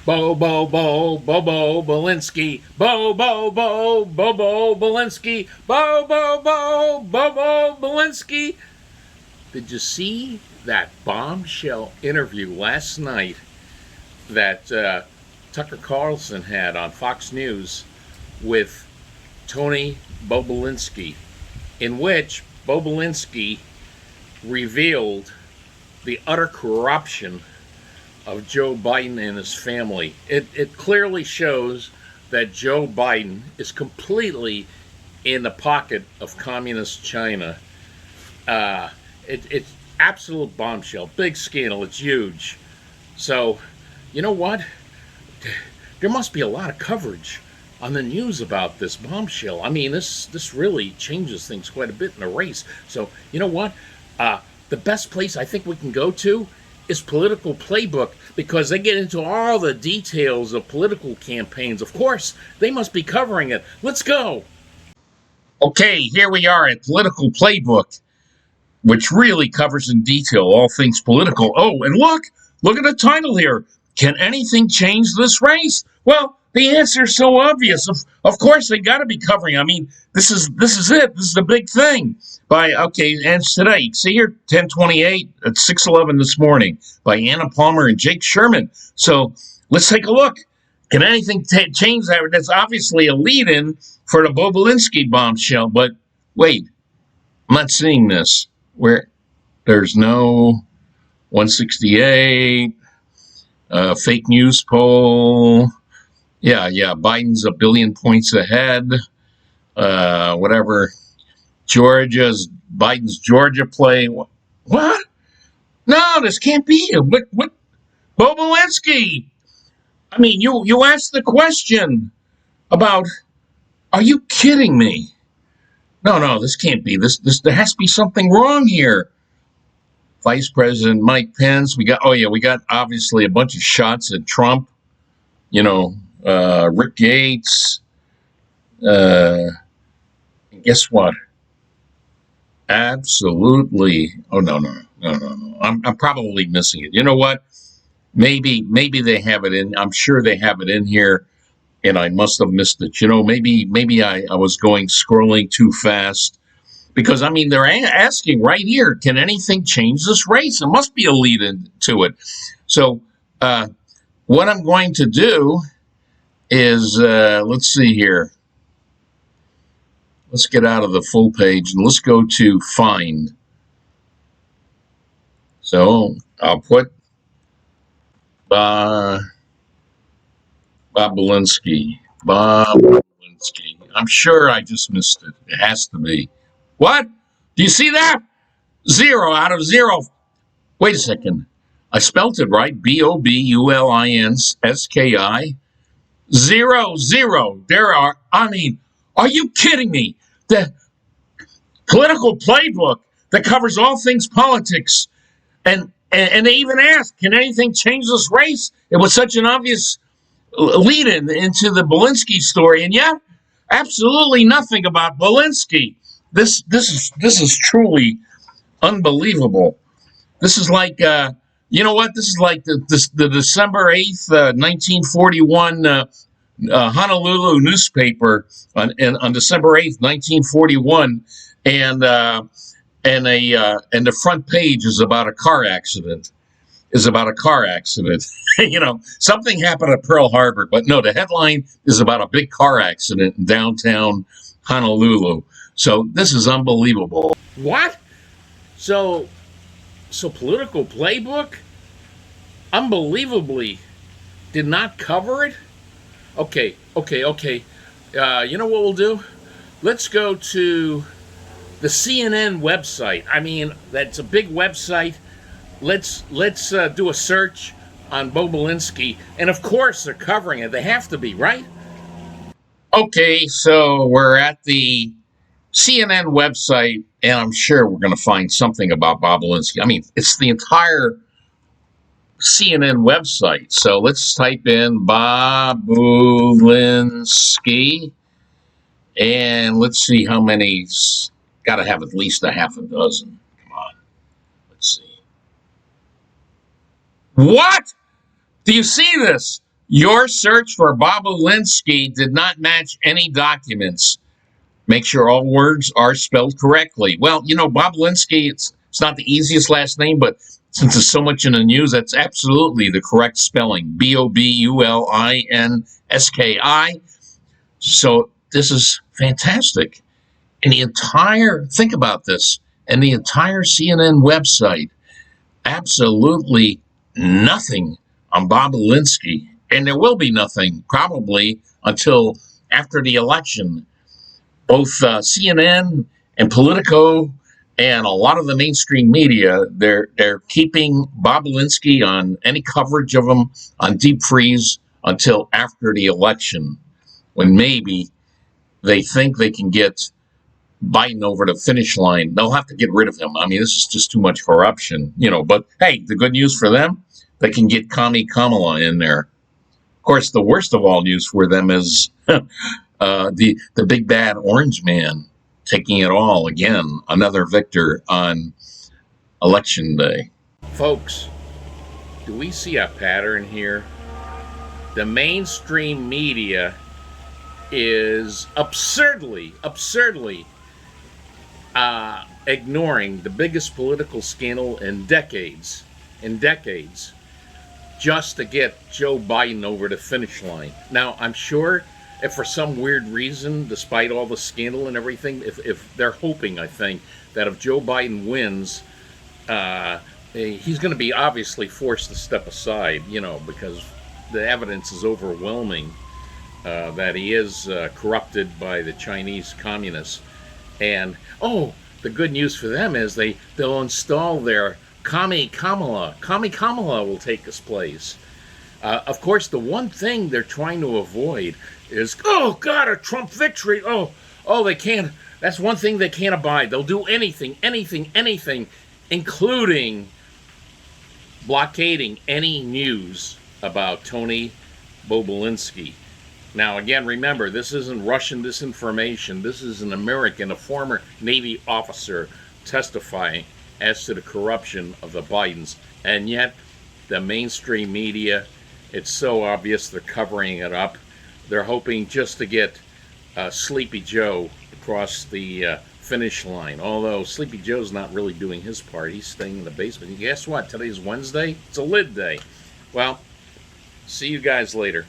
Bobulinski, Bobulinski, Bobulinski. Did you see that bombshell interview last night that Tucker Carlson had on Fox News with Tony Bobulinski, in which Bobulinski revealed the utter corruption of Joe Biden and his family? It clearly shows that Joe Biden is completely in the pocket of communist China. It's absolute bombshell, big scandal. It's huge. So, you know what? There must be a lot of coverage on the news about this bombshell. I mean, this really changes things quite a bit in the race. So, you know what? The best place I think we can go to is Political Playbook, because they get into all the details of political campaigns. Of course, they must be covering it. Let's go. Okay, here we are at Political Playbook, which really covers in detail all things political. Oh, and look at the title here. Can anything change this race? Well, the answer is so obvious. Of course, they got to be covering. I mean, this is it. This is the big thing. And today, see here, 10:28 at 6:11 this morning by Anna Palmer and Jake Sherman. So let's take a look. Can anything change that? That's obviously a lead-in for the Bobulinski bombshell. But wait, I'm not seeing this. Where there's no 168 fake news poll. Yeah, Biden's a billion points ahead. Whatever. Biden's Georgia play. What? No, this can't be it. What? Bobulinski. I mean, you asked the question about, are you kidding me? No, this can't be. This there has to be something wrong here. Vice President Mike Pence. We got obviously a bunch of shots at Trump. Rick Gates. Guess what? Absolutely. Oh no. I'm probably missing it. You know what? Maybe they have it in. I'm sure they have it in here, and I must have missed it. Maybe I was scrolling too fast, because I mean they're asking right here, can anything change this race? It must be a lead in to it. So what I'm going to do is let's see here. Let's get out of the full page and let's go to find. So I'll put Bobulinski. I'm sure I just missed it. It has to be. What? Do you see that? 0 out of 0. Wait a second. I spelt it right. Bobulinski. 0. There are, are you kidding me? The Political Playbook that covers all things politics. And they even asked, can anything change this race? It was such an obvious lead-in into the Bobulinski story. And yet, absolutely nothing about Bobulinski. This is truly unbelievable. This is like, you know what? This is like the December 8th, 1941 Honolulu newspaper on December 8th, 1941, and the front page is about a car accident. Something happened at Pearl Harbor, but no, the headline is about a big car accident in downtown Honolulu. So this is unbelievable. What? So Political Playbook unbelievably did not cover it? Okay. You know what we'll do? Let's go to the CNN website. I mean, that's a big website. Let's do a search on Bobulinski, and of course they're covering it. They have to be, right? Okay, so we're at the CNN website, and I'm sure we're going to find something about Bobulinski. I mean, it's the entire CNN website. So let's type in Bobulinski, and let's see how many. Got to have at least a half a dozen. Come on. Let's see. What? Do you see this? Your search for Bobulinski did not match any documents. Make sure all words are spelled correctly. Well, Bobulinski, it's not the easiest last name, but since there's so much in the news, that's absolutely the correct spelling. Bobulinski. So this is fantastic. And think about this, and the entire CNN website, absolutely nothing on Bobulinski. And there will be nothing probably until after the election. Both CNN and Politico and a lot of the mainstream media, they're keeping Bobulinski on any coverage of him on deep freeze until after the election, when maybe they think they can get Biden over the finish line. They'll have to get rid of him. I mean, this is just too much corruption, But hey, the good news for them, they can get Commie Kamala in there. Of course, the worst of all news for them is the big bad orange man taking it all again, another victor on election day. Folks, do we see a pattern here? The mainstream media is absurdly ignoring the biggest political scandal in decades, just to get Joe Biden over the finish line. Now, I'm sure if for some weird reason, despite all the scandal and everything, if they're hoping, I think, that if Joe Biden wins, he's going to be obviously forced to step aside, because the evidence is overwhelming that he is corrupted by the Chinese communists. And, the good news for them is they'll install their Commie Kamala. Commie Kamala will take his place. Of course, the one thing they're trying to avoid is, oh God, a Trump victory. Oh, they can't. That's one thing they can't abide. They'll do anything, including blockading any news about Tony Bobulinski. Now, again, remember, this isn't Russian disinformation. This is an American, a former Navy officer, testifying as to the corruption of the Bidens. And yet, the mainstream media, it's so obvious they're covering it up. They're hoping just to get Sleepy Joe across the finish line. Although Sleepy Joe's not really doing his part. He's staying in the basement. And guess what? Today's Wednesday. It's a lid day. Well, see you guys later.